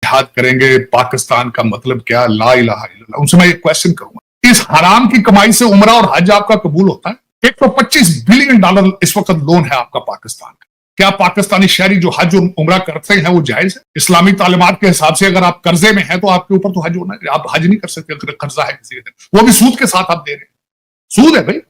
जिहाद करेंगे, पाकिस्तान का मतलब क्या, ला इलाहा इल्लल्लाह। उनसे मैं एक क्वेश्चन करूंगा, इस हराम की कमाई से उमरा और हज आपका कबूल होता है? $125 बिलियन इस वक्त लोन है आपका पाकिस्तान का। क्या पाकिस्तानी शहरी जो हज और उमरा करते हैं वो जायज है? इस्लामी तालीमात के हिसाब से अगर आप कर्जे में हैं तो आपके ऊपर तो हज होना है, आप हज नहीं कर सकते अगर कर्जा है किसी के, वो भी सूद के साथ आप दे रहे हैं। सूद है भाई,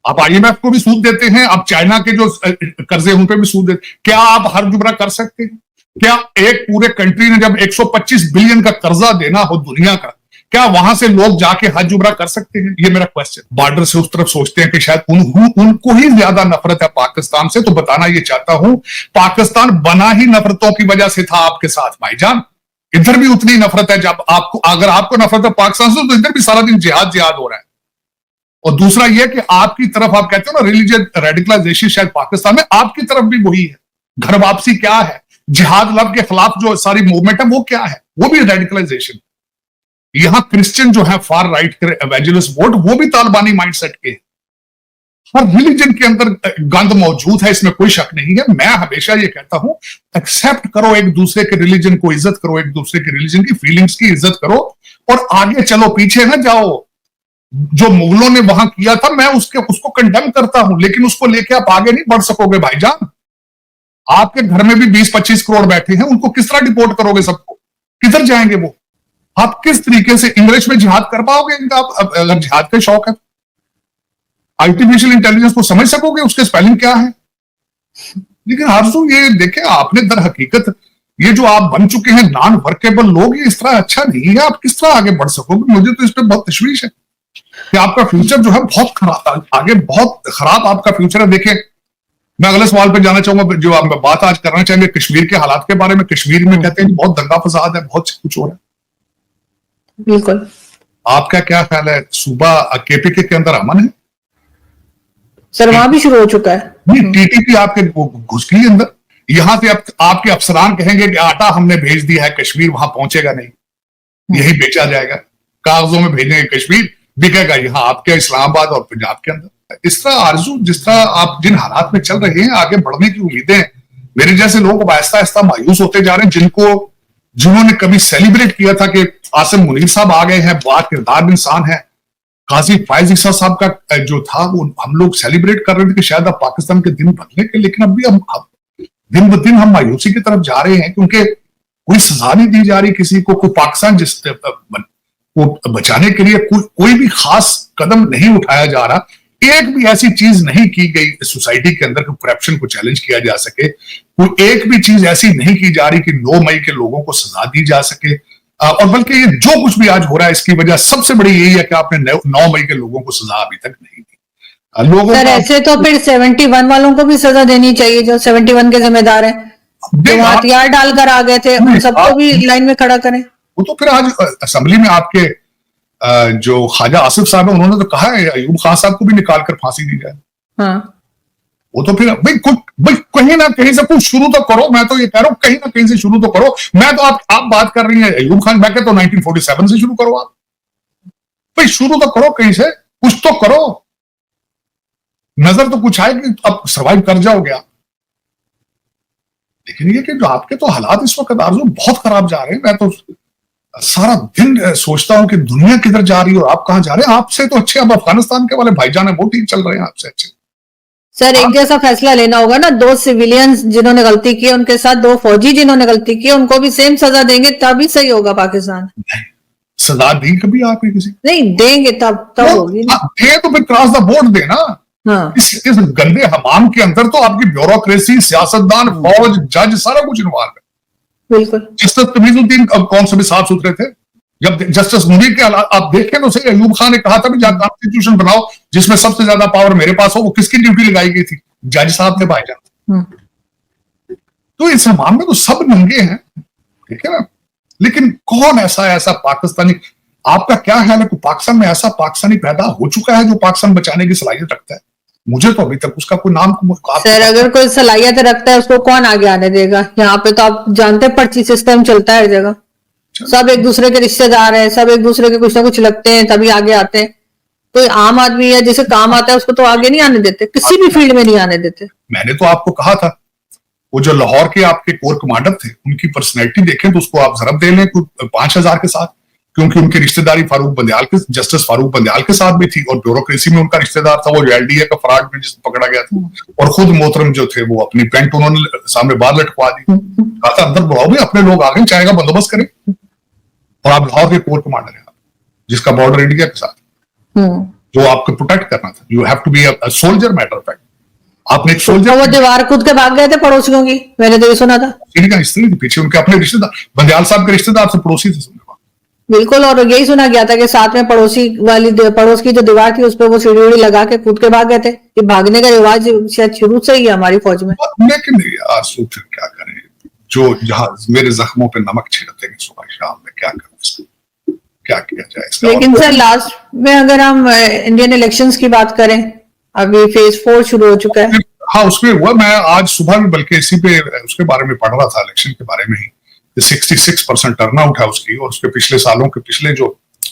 आप IMF को भी सूद देते हैं, आप चाइना के जो कर्जे उन पे भी सूद देते हैं। क्या आप हज उमरा कर सकते हैं? क्या एक पूरे कंट्री ने जब 125 बिलियन का कर्जा देना हो दुनिया का, क्या वहां से लोग जाके हज उमरा कर सकते हैं? ये मेरा क्वेश्चन। बॉर्डर से उस तरफ सोचते हैं कि शायद उनको ही ज्यादा नफरत है पाकिस्तान से, तो बताना ये चाहता हूं पाकिस्तान बना ही नफरतों की वजह से था आपके साथ भाईजान। इधर भी उतनी नफरत है, जब आपको, अगर आपको नफरत है पाकिस्तान से तो इधर भी सारा दिन जिहाद हो रहा है। और दूसरा यह कि आपकी तरफ आप कहते हो ना रिलीजियस रेडिकलाइजेशन, शायद पाकिस्तान में आपकी तरफ भी वही है। घर वापसी क्या है? जिहाद लब के खिलाफ जो सारी मूवमेंट है वो क्या है? वो भी रेडिकलाइजेशन। यहां क्रिश्चियन जो है फार राइट के एवेंजलिस्ट वोट, वो भी तालिबानी माइंडसेट के। हर रिलीजन के अंदर गंद मौजूद है, इसमें कोई शक नहीं है। मैं हमेशा ये कहता हूं एक्सेप्ट करो एक दूसरे के रिलीजन को, इज्जत करो एक दूसरे के रिलीजन की फीलिंग्स की इज्जत करो और आगे चलो, पीछे ना जाओ। जो मुगलों ने वहां किया था मैं उसको कंडेम करता हूं, लेकिन उसको लेके आप आगे नहीं बढ़ सकोगे भाईजान। आपके घर में भी 20-25 करोड़ बैठे हैं, उनको किस तरह डिपोर्ट करोगे सबको? किधर जाएंगे वो? आप किस तरीके से इंग्लिश में जिहाद कर पाओगे इनका? अगर जिहाद का शौक है, आर्टिफिशियल इंटेलिजेंस को समझ सकोगे उसके स्पेलिंग क्या है? लेकिन आरज़ू ये देखें, आपने दर हकीकत ये जो आप बन चुके हैं नॉन वर्केबल लोग, ये इस तरह अच्छा नहीं है। आप किस तरह आगे बढ़ सकोगे? मुझे तो इस पर बहुत तशवीश है कि आपका फ्यूचर जो है बहुत खराब, आगे बहुत खराब आपका फ्यूचर है। देखें, मैं अगले सवाल पे जाना चाहूंगा, जो आप बात आज करना चाहेंगे कश्मीर के हालात के बारे में। कश्मीर में कहते हैं बहुत दंगा फसाद है, बहुत कुछ हो रहा है। बिल्कुल, आपका क्या ख्याल है? सूबा KPK के अंदर अमन है? सर वहां भी शुरू हो चुका है। नहीं, TTP आपके घुस गई अंदर। यहां से आपके अफसरान कहेंगे कि आटा हमने भेज दिया है कश्मीर, वहां पहुंचेगा नहीं, यही बेचा जाएगा, कागजों में भेजेंगे, कश्मीर बिकेगा यहाँ आपके इस्लामाबाद और पंजाब के अंदर। इस तरह आरजू, जिस तरह आप जिन हालात में चल रहे हैं, आगे बढ़ने की उम्मीदें, मेरे जैसे लोग आहिस्ता आहिस्ता मायूस होते जा रहे हैं, जिन्होंने कभी सेलिब्रेट किया था कि आसिम मुनीर साहब आ गए हैं, बात किरदार इंसान है। काजी फायज ईसा साहब का जो था वो हम लोग सेलिब्रेट कर रहे थे कि शायद अब पाकिस्तान के दिन बदले के, लेकिन अभी हम दिन ब दिन हम मायूसी की तरफ जा रहे हैं, क्योंकि कोई सजा नहीं दी जा रही किसी को। कोई पाकिस्तान को बचाने के लिए कोई भी खास कदम नहीं उठाया जा रहा। एक भी ऐसी चीज नहीं की गई सोसाइटी के अंदर कि करप्शन को चैलेंज किया जा सके। कोई एक भी चीज ऐसी नहीं की जा रही कि 9 मई के लोगों को सजा दी जा सके। और बल्कि ये जो कुछ भी आज हो रहा है, इसकी वजह सबसे बड़ी यही है कि आपने 9 मई के लोगों को सजा अभी तक नहीं दी। लोगों सर ऐसे तो फिर 71 वालों को भी सजा देनी चाहिए, जो 71 के जिम्मेदार हैं, जो हथियार डालकर आ गए थे, उन सबको भी लाइन में खड़ा करें। वो तो फिर आज असेंबली में आपके जो ख्वाजा आसिफ साहब है, उन्होंने तो कहा है अयूब खान साहब को भी निकाल कर फांसी दी जाए। हाँ। वो तो फिर भाई कहीं ना कहीं से कुछ शुरू तो करो। मैं तो ये कह रहा हूं कहीं ना कहीं से शुरू तो करो। मैं तो आप बात कर रही हैं अयूब खान, मैं कहता हूं 1947 से शुरू करो। आप भाई शुरू तो करो कहीं से, कुछ तो करो। नजर तो कुछ आए कि अब सर्वाइव कर जाओगे आप, लेकिन ये कि जो आपके तो हालात इस वक्त आरज़ू बहुत खराब जा रहे हैं। मैं तो सारा दिन सोचता हूं कि दुनिया किधर जा रही है और आप कहां जा रहे हैं। आपसे तो अच्छे अब अफगानिस्तान के वाले भाईजान है, वो ठीक चल रहे हैं आपसे अच्छे। सर एक जैसा फैसला लेना होगा ना, 2 सिविलियंस जिन्होंने गलती की उनके साथ 2 फौजी जिन्होंने गलती की, उनको भी सेम सजा देंगे तभी सही होगा पाकिस्तान। सजा दी कभी आपने किसी? नहीं देंगे तब होगी। दे तो फिर क्रॉस द बोर्ड देना। हाँ। इस गंदे हमाम के अंदर तो आपकी ब्यूरोक्रेसी, सियासतदान, फौज, जज, सारा कुछ इन्वॉल्व है। बिल्कुल। जस्टिस तमीजुद्दीन कौन से भी साफ सुथरे थे। जब जस्टिस मुनीर के हालात आप देखें तो सही, अयूब खान ने कहा था जहां कॉन्स्टिट्यूशन बनाओ जिसमें सबसे ज्यादा पावर मेरे पास हो, वो किसकी ड्यूटी लगाई गई थी? जज साहब थे भाईजान। तो इस हमाम में तो सब नंगे हैं, ठीक है ना। लेकिन कौन ऐसा पाकिस्तानी, आपका क्या ख्याल है? पाकिस्तान में ऐसा पाकिस्तानी पैदा हो चुका है जो पाकिस्तान बचाने की सलाहियत रखता है? मुझे तो अभी तक उसका कोई नाम सर अगर कोई सलाहियत रखता है उसको कौन आगे आने देगा? यहाँ पे तो आप जानते हैं पर्ची सिस्टम चलता है हर जगह। सब एक दूसरे के रिश्तेदार हैं, सब एक दूसरे के कुछ ना कुछ लगते हैं तभी आगे आते हैं। कोई आम आदमी है जिसे काम आता है उसको तो आगे नहीं आने देते, किसी भी फील्ड में नहीं आने देते। मैंने तो आपको कहा था वो जो लाहौर के आपके कोर कमांडर थे, उनकी पर्सनैलिटी देखें तो उसको आप जरब दे लें 5,000 के साथ, क्योंकि उनकी रिश्तेदारी जस्टिस फारूक बंदयाल के साथ भी थी, और ब्यूरोक्रेसी में उनका रिश्तेदार था वो जो एलडीए का फराड में जिसको पकड़ा गया था, और खुद मोहतरम जो थे वो अपनी पेंट उन्होंने सामने बाहर लटकवा दी, कहा था अंदर बुलाओ भी, अपने लोग आ गए, चाय का बंदोबस्त करें। और आप लाहौर के कोर कमांडर हैं, जिसका बॉर्डर इंडिया के साथ, जो आपको प्रोटेक्ट करना था। You have to be a soldier, matter of fact. आपने एक सोल्जर, वो दीवार कूद के भाग गए थे पड़ोसियों की, मैंने तो ये सुना था। इनका हिस्ट्री के पीछे उनके अपने रिश्तेदार, बंदयाल साहब के रिश्तेदार से पड़ोसी थे। बिल्कुल, और यही सुना गया था कि साथ में पड़ोस की जो दीवार थी उस पर वो सीढ़ी लगा के कूद के भाग गए थे। कि भागने का रिवाज शायद शुरू से ही है हमारी फौज में। लेकिन आंसू फिर क्या करें, जो जहां मेरे जख्मों पे नमक छिड़कते हैं सुबह शाम में, क्या करें, क्या किया जाए इसका। लेकिन सर लास्ट में अगर हम इंडियन इलेक्शंस की बात करें, अभी फेज 4 शुरू हो चुका है। हाँ, उसमें हुआ, मैं आज सुबह भी बल्कि इसी पे उसके बारे में पढ़ रहा था, इलेक्शन के बारे में ही। 66% टर्नआउट है उसकी, और उसके पिछले सालों के पिछले जो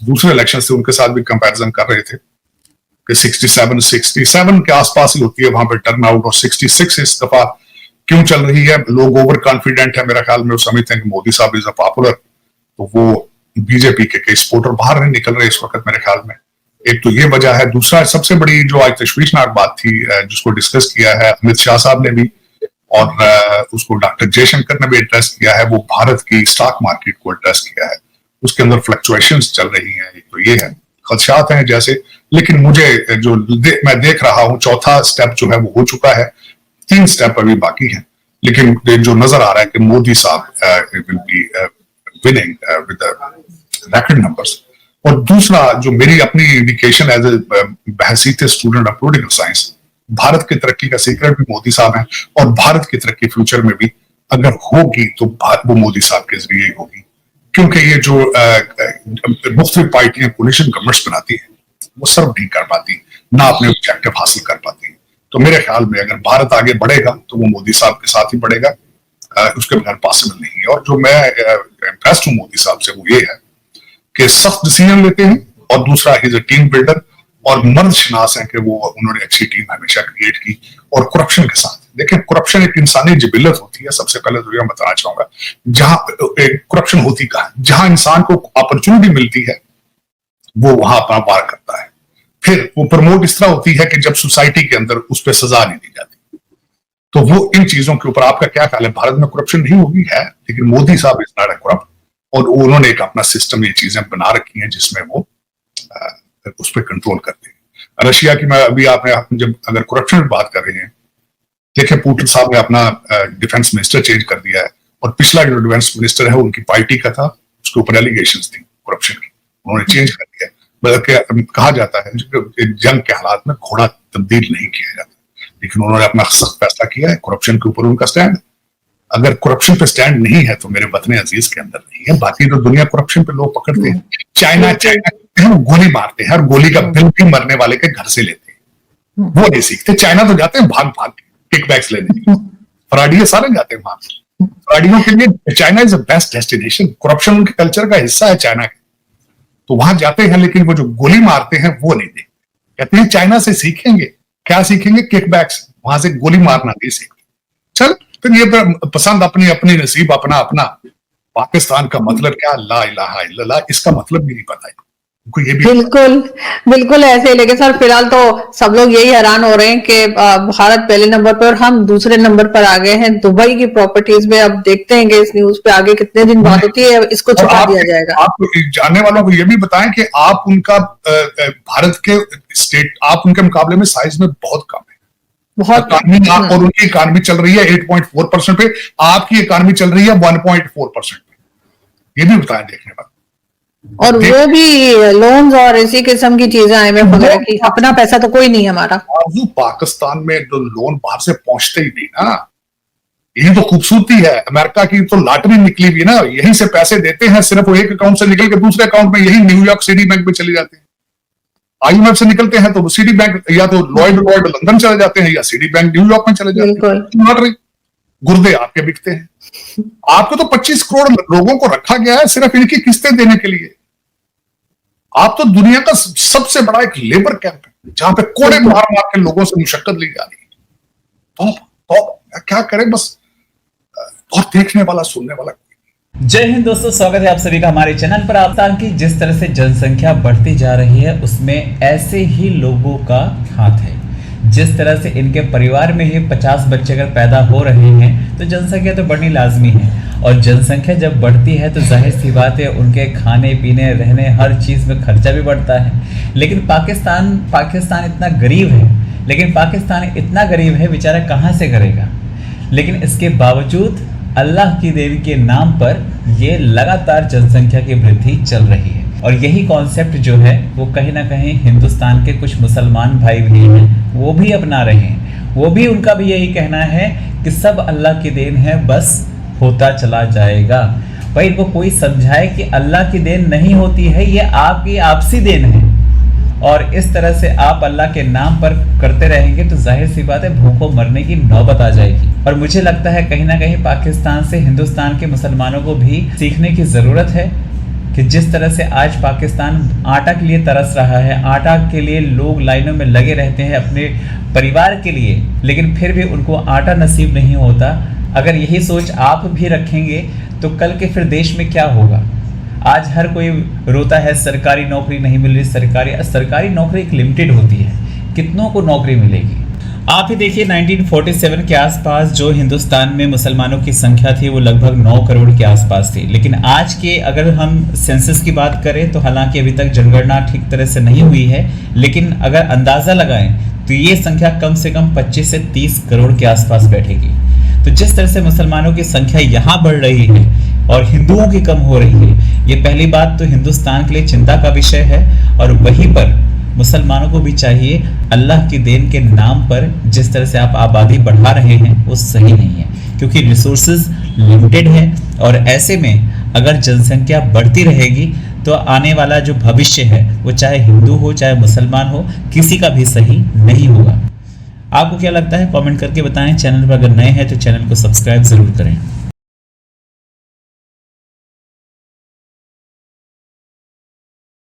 दूसरे इलेक्शन थे उनके साथ भी कंपैरिजन कर रहे थे कि 67 के आसपास ही होती है वहां पे टर्नआउट, और 66 इस दफा क्यों चल रही है? लोग ओवर कॉन्फिडेंट है मेरे ख्याल में, वो समझते हैं कि मोदी साहब इज अ पॉपुलर, तो वो बीजेपी के कई सपोर्टर बाहर नहीं निकल रहे इस वक्त मेरे ख्याल में। एक तो ये वजह है। दूसरा सबसे बड़ी जो आज तशवीशनाक बात थी, जिसको डिस्कस किया है अमित शाह साहब ने भी, और उसको डॉक्टर जयशंकर ने भी एड्रेस किया है, वो भारत की स्टॉक मार्केट को एड्रेस किया है। उसके अंदर फ्लक्चुएशंस चल रही हैं, तो ये है, खदशात हैं जैसे। लेकिन मुझे जो मैं देख रहा हूं, चौथा स्टेप जो है वो हो चुका है, 3 स्टेप अभी बाकी हैं। लेकिन जो नजर आ रहा है कि मोदी साहब will be winning with racket numbers. और दूसरा जो मेरी अपनी इंडिकेशन एज ए बहसीत student of political science, Bharat की तरक्की का सीक्रेट भी मोदी साहब हैं, और भारत की तरक्की फ्यूचर में भी अगर होगी तो वो मोदी साहब के जरिए ही होगी। क्योंकि ये जो मुख्तलिफ पार्टियां कोलिशन गवर्नमेंट्स बनाती हैं, वो सर्व नहीं कर पाती, ना अपने ऑब्जेक्टिव हासिल कर पाती। तो मेरे ख्याल में अगर भारत आगे बढ़ेगा तो वो मोदी साहब के साथ ही बढ़ेगा, उसके बगैर पॉसिबल नहीं है। और जो मैं इम्प्रेस्ड हूँ मोदी साहब से, वो ये है कि सख्त डिसीजन लेते हैं, और दूसरा इज अ टीम बिल्डर, और मर्द शनास है कि वो उन्होंने अच्छी टीम हमेशा क्रिएट की। और करप्शन के साथ देखें, करप्शन एक इंसानी जिबिलत होती है। सबसे पहले तो यह बताना चाहूंगा, जहां करप्शन होती कहाँ, जहां इंसान को अपॉर्चुनिटी मिलती है वो वहां अपना वार करता है। फिर वो प्रमोट इस तरह होती है कि जब सोसाइटी के अंदर उस पर सजा नहीं दी जाती। तो वो इन चीजों के ऊपर आपका क्या ख्याल है? भारत में करप्शन नहीं होगी है, लेकिन मोदी साहब इज नॉट अ करप्ट, और उन्होंने एक अपना सिस्टम, ये चीजें बना रखी हैं जिसमें वो उस पर कंट्रोल करते हैं। रशिया की मैं अभी आपने जब अगर करप्शन की बात कर रहे हैं, देखिए पुतिन साहब ने अपना डिफेंस मिनिस्टर चेंज कर दिया है, और पिछला जो डिफेंस मिनिस्टर है उनकी पार्टी का था, उसके ऊपर एलिगेशंस थी करप्शन की, उन्होंने चेंज कर दिया। बल्कि कहा जाता है जंग के हालात में घोड़ा तब्दील नहीं किया जाता, लेकिन उन्होंने अपना सख्त फैसला किया है, करप्शन के ऊपर उनका स्टैंड। अगर करप्शन पे स्टैंड नहीं है तो मेरे वतन अजीज के अंदर नहीं है। बाकी तो दुनिया करप्शन पे लोग पकड़ते हैं, चाइना गोली मारते हैं, और गोली का बिल भी मरने वाले के घर से लेते हैं, वो नहीं सीखते। चाइना तो जाते हैं भाग भाग के किकबैक्स लेने के लिए, फराडिये सारे जाते हैं वहां। फराडियों के लिए China is the best destination, corruption उनके कल्चर का हिस्सा है चाइना के, तो वहां जाते हैं। लेकिन वो जो गोली मारते हैं वो नहीं देखते, कहते हैं चाइना से सीखेंगे, क्या सीखेंगे? किकबैक्स, वहां से गोली मारना नहीं सीखते। चल फिर ये पसंद अपनी अपनी, नसीब अपना अपना। पाकिस्तान का मतलब क्या? ला इलाहा इल्लल्लाह, इसका मतलब भी नहीं पता है उनको। ये भी बिल्कुल बिल्कुल ऐसे ही। लेकिन सर फिलहाल तो सब लोग यही हैरान हो रहे हैं कि भारत पहले नंबर पर और हम दूसरे नंबर पर आ गए हैं दुबई की प्रॉपर्टीज में। अब देखते हैं कि इस न्यूज पे आगे कितने दिन बात होती है, इसको छुपा दिया जाएगा। आप जानने वालों को ये भी बताएं कि आप उनका भारत के स्टेट, आप उनके मुकाबले में साइज में बहुत कम है। बहुत, और उनकी इकॉनमी चल रही है 8.4% पे, आपकी इकॉनमी चल रही है 1.4% पे। ये भी बताएं देखने पर। और वो भी लोन्स और इसी किस्म की चीजें IMF वगैरह की, अपना पैसा तो कोई नहीं हमारा। पाकिस्तान में जो लोन बाहर से पहुंचते ही नहीं ना, यही तो खूबसूरती है। अमेरिका की तो लॉटरी निकली हुई ना, यहीं से पैसे देते हैं, सिर्फ वो एक अकाउंट से निकल के दूसरे अकाउंट में यही न्यूयॉर्क सिटी बैंक में चले जाते हैं। IMF से निकलते हैं तो सिटी बैंक या तो लॉयड लंदन चले जाते हैं, या सिटी बैंक न्यूयॉर्क में चले जाते हैं। लॉटरी, गुर्दे आपके बिकते हैं। आपको तो 25 करोड़ लोगों को रखा गया है सिर्फ इनकी किस्तें देने के लिए। आप तो दुनिया का सबसे बड़ा एक लेबर कैंप है, जहां पे कोड़े मार मार के लोगों से मुशक्कत ली जा रही है। तो क्या करें? बस और देखने वाला सुनने वाला। जय हिंद दोस्तों, स्वागत है आप सभी का हमारे चैनल पर। पाकिस्तान की जिस तरह से जनसंख्या बढ़ती जा रही है उसमें ऐसे ही लोगों का हाथ है। जिस तरह से इनके परिवार में ही 50 बच्चे अगर पैदा हो रहे हैं तो जनसंख्या तो बढ़नी लाजमी है, और जनसंख्या जब बढ़ती है तो जाहिर सी बात है उनके खाने पीने रहने हर चीज़ में खर्चा भी बढ़ता है। लेकिन पाकिस्तान इतना गरीब है, लेकिन पाकिस्तान इतना गरीब है बेचारा कहाँ से करेगा। लेकिन इसके बावजूद अल्लाह की देन के नाम पर ये लगातार जनसंख्या की वृद्धि चल रही है, और यही कॉन्सेप्ट जो है वो कहीं ना कहीं हिंदुस्तान के कुछ मुसलमान भाई भी हैं वो भी अपना रहे हैं। वो भी, उनका भी यही कहना है कि सब अल्लाह की देन है, बस होता चला जाएगा। भाई इनको कोई समझाए कि अल्लाह की देन नहीं होती है, ये आपकी आपसी देन है, और इस तरह से आप अल्लाह के नाम पर करते रहेंगे तो जाहिर सी बात है भूखों मरने की नौबत आ जाएगी। और मुझे लगता है कहीं ना कहीं पाकिस्तान से हिंदुस्तान के मुसलमानों को भी सीखने की ज़रूरत है कि जिस तरह से आज पाकिस्तान आटा के लिए तरस रहा है, आटा के लिए लोग लाइनों में लगे रहते हैं अपने परिवार के लिए, लेकिन फिर भी उनको आटा नसीब नहीं होता। अगर यही सोच आप भी रखेंगे तो कल के फिर देश में क्या होगा। आज हर कोई रोता है सरकारी नौकरी नहीं मिल रही, सरकारी नौकरी एक लिमिटेड होती है, कितनों को नौकरी मिलेगी। आप ही देखिए 1947 के आसपास जो हिंदुस्तान में मुसलमानों की संख्या थी वो लगभग 9 करोड़ के आसपास थी। लेकिन आज के अगर हम सेंसस की बात करें तो हालांकि अभी तक जनगणना ठीक तरह से नहीं हुई है, लेकिन अगर अंदाज़ा लगाएं तो ये संख्या कम से कम 25 से 30 करोड़ के आसपास बैठेगी। तो जिस तरह से मुसलमानों की संख्या यहाँ बढ़ रही है और हिंदुओं की कम हो रही है, ये पहली बात तो हिंदुस्तान के लिए चिंता का विषय है। और वहीं पर मुसलमानों को भी चाहिए, अल्लाह की देन के नाम पर जिस तरह से आप आबादी बढ़ा रहे हैं वो सही नहीं है, क्योंकि रिसोर्सेज लिमिटेड है, और ऐसे में अगर जनसंख्या बढ़ती रहेगी तो आने वाला जो भविष्य है वो चाहे हिंदू हो चाहे मुसलमान हो, किसी का भी सही नहीं होगा। आपको क्या लगता है कमेंट करके बताएं। चैनल पर अगर नए हैं तो चैनल को सब्सक्राइब जरूर करें।